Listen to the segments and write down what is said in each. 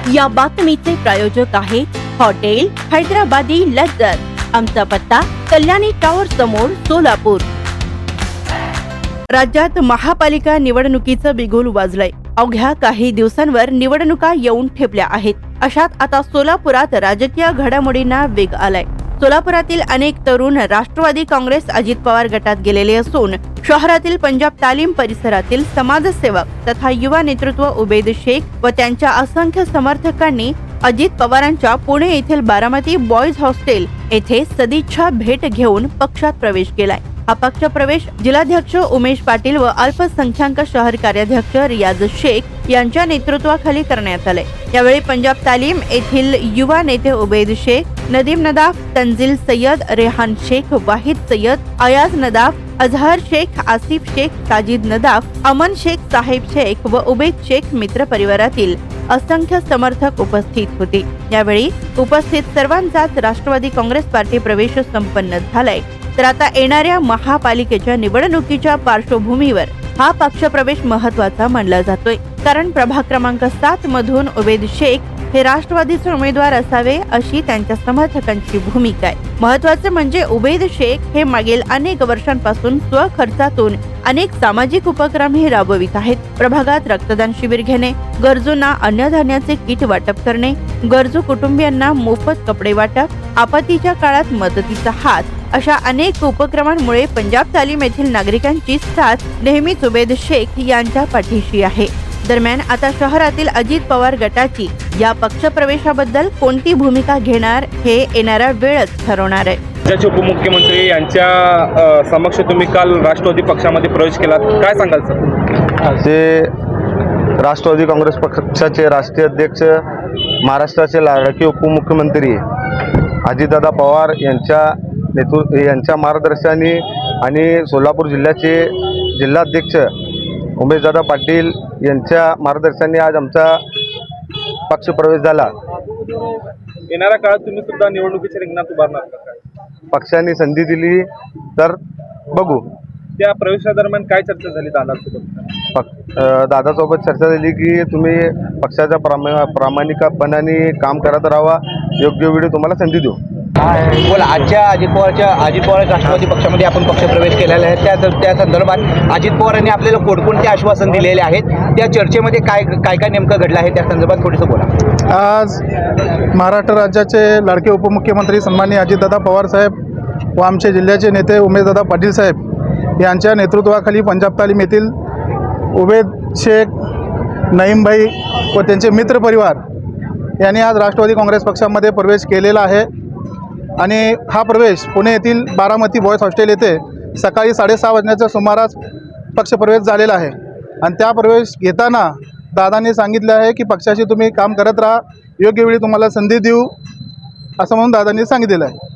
या बातमीचे प्रायोजक आहे हॉटेल हैदराबादी लज्जत। आमचा पत्ता कल्याणी टॉवर समोर सोलापूर। राज्यात महापालिका निवडणुकीचं बिगुल वाजलंय। अवघ्या काही दिवसांवर निवडणुका येऊन ठेपल्या आहेत। अशात आता सोलापुरात राजकीय घडामोडींना वेग आलाय। सोलापुरातील अनेक तरुण राष्ट्रवादी काँग्रेस अजित पवार गटात गेलेले असून शहरातील पंजाब तालीम परिसरातील समाजसेवक तथा युवा नेतृत्व उबेद शेख व त्यांच्या असंख्य समर्थकांनी अजित पवारांच्या पुणे येथील बारामती बॉयज हॉस्टेल येथे सदिच्छा भेट घेऊन पक्षात प्रवेश केलाय। हा पक्ष प्रवेश जिल्हाध्यक्ष उमेश पाटील व अल्पसंख्याक शहर कार्याध्यक्ष रियाज शेख यांच्या नेतृत्वाखाली करण्यात आले। यावेळी पंजाब तालीम येथील युवा नेते उबेद शेख, नदीम नदाफ, तंजील सय्यद, रेहान शेख, वाहिद सय्यद, अयाज नदाफ, अजहर शेख, आसिफ शेख, साजिद नदाफ, अमन शेख, साहेब शेख व उबेद शेख मित्र परिवारातील असंख्य समर्थक उपस्थित होते। यावेळी उपस्थित सर्वांचाच राष्ट्रवादी काँग्रेस पार्टी प्रवेश संपन्न झालाय। तर आता येणाऱ्या महापालिकेच्या निवडणुकीच्या पार्श्वभूमीवर हा पक्षप्रवेश महत्त्वाचा मानला जातोय, कारण प्रभाग क्रमांक 7 मधून उबेद शेख हे राष्ट्रवादीचे उमेदवार असावे अशी त्यांच्या समर्थकांची भूमिका आहे। महत्त्वाचे म्हणजे उबेद शेख हे मागील अनेक वर्षांपासून स्वखर्चातून अनेक सामाजिक उपक्रमही राबवित आहेत। प्रभागात रक्तदान शिबिर घेणे, गरजूंना अन्नधान्याचे किट वाटप करणे, गरजू कुटुंबियांना मोफत कपडे वाटप, आपत्तीच्या काळात मदतीचा हात अशा अनेक उपक्रमांमुळे पंजाब तालीम येथील नागरिकांची साथ नेहमीच उबेद शेख यांच्या पाठीशी आहे। दरम्यान आता शहरातील अजित पवार गटाची या पक्षप्रवेशाबद्दल कोणती भूमिका घेणार हे येणारा वेळच ठरवणार आहे। राज्याचे उपमुख्यमंत्री यांच्या समक्ष तुम्ही काल राष्ट्रवादी पक्षामध्ये प्रवेश केलात, काय सांगाल सर? ते राष्ट्रवादी काँग्रेस पक्षाचे राष्ट्रीय अध्यक्ष, महाराष्ट्राचे लाडके उपमुख्यमंत्री अजितदादा पवार यांच्या मार्गदर्शनाने आणि सोलापूर जिल्ह्याचे जिल्हाध्यक्ष उमेशदादा पाटील यांच्या मार्गदर्शनाने आज आमचा पक्षप्रवेश झाला। येणाऱ्या काळात तुम्ही सुद्धा निवडणुकीच्या रिंगणात उभारणार का काय? पक्षाने संधी दिली तर बघू। त्या प्रवेशादरम्यान काय चर्चा झाली दादासोबत? दादासोबत चर्चा झाली की तुम्ही पक्षाच्या प्रामाणिकपणाने काम करत राहा, योग्य वेळी तुम्हाला संधी देऊ। बोला, आजच्या अजित पवार राष्ट्रवादी पक्षामध्ये आपण पक्षप्रवेश केलेला आहे। त्या संदर्भात अजित पवारांनी आपल्याला कोणकोणते आश्वासन दिलेले आहेत, त्या चर्चेमध्ये काय नेमकं घडलं आहे त्या संदर्भात थोडंसं बोला। आज महाराष्ट्र राज्याचे लाडके उपमुख्यमंत्री सन्माननीय अजितदादा पवार साहेब व आमचे जिल्ह्याचे नेते उमेशदादा पाटील साहेब यांच्या नेतृत्वाखाली पंजाब तालीम येथील उबेद शेख, नईमभाई व त्यांचे मित्र परिवार यांनी आज राष्ट्रवादी काँग्रेस पक्षामध्ये प्रवेश केलेला आहे। आणि हा प्रवेश पुणे येथील बारामती बॉयज हॉस्टेल येथे सकाळी 6:30 वाजण्याच्या सुमारास पक्षप्रवेश झालेला आहे। आणि त्या प्रवेश घेताना दादांनी सांगितले आहे की पक्षाशी तुम्ही काम करत राहा, योग्य वेळी तुम्हाला संधी देऊ असं म्हणून दादांनी सांगितलेलं आहे।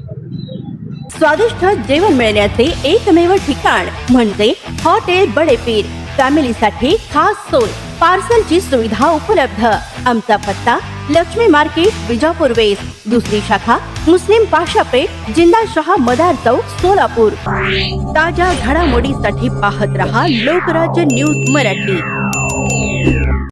स्वादिष्ट जेवण मिळण्याचे एकमेव ठिकाण म्हणजे हॉटेल बडेपीर। फॅमिलीसाठी खास सोय, पार्सलची सुविधा उपलब्ध। आमचा पत्ता लक्ष्मी मार्केट, विजापूर वेस्ट, दुसरी शाखा मुस्लिम पाशापेठ, जिंदाशहा मदार चौक, सोलापूर। ताज्या घडामोडीसाठी पाहत रहा लोकराज्य न्यूज मराठी।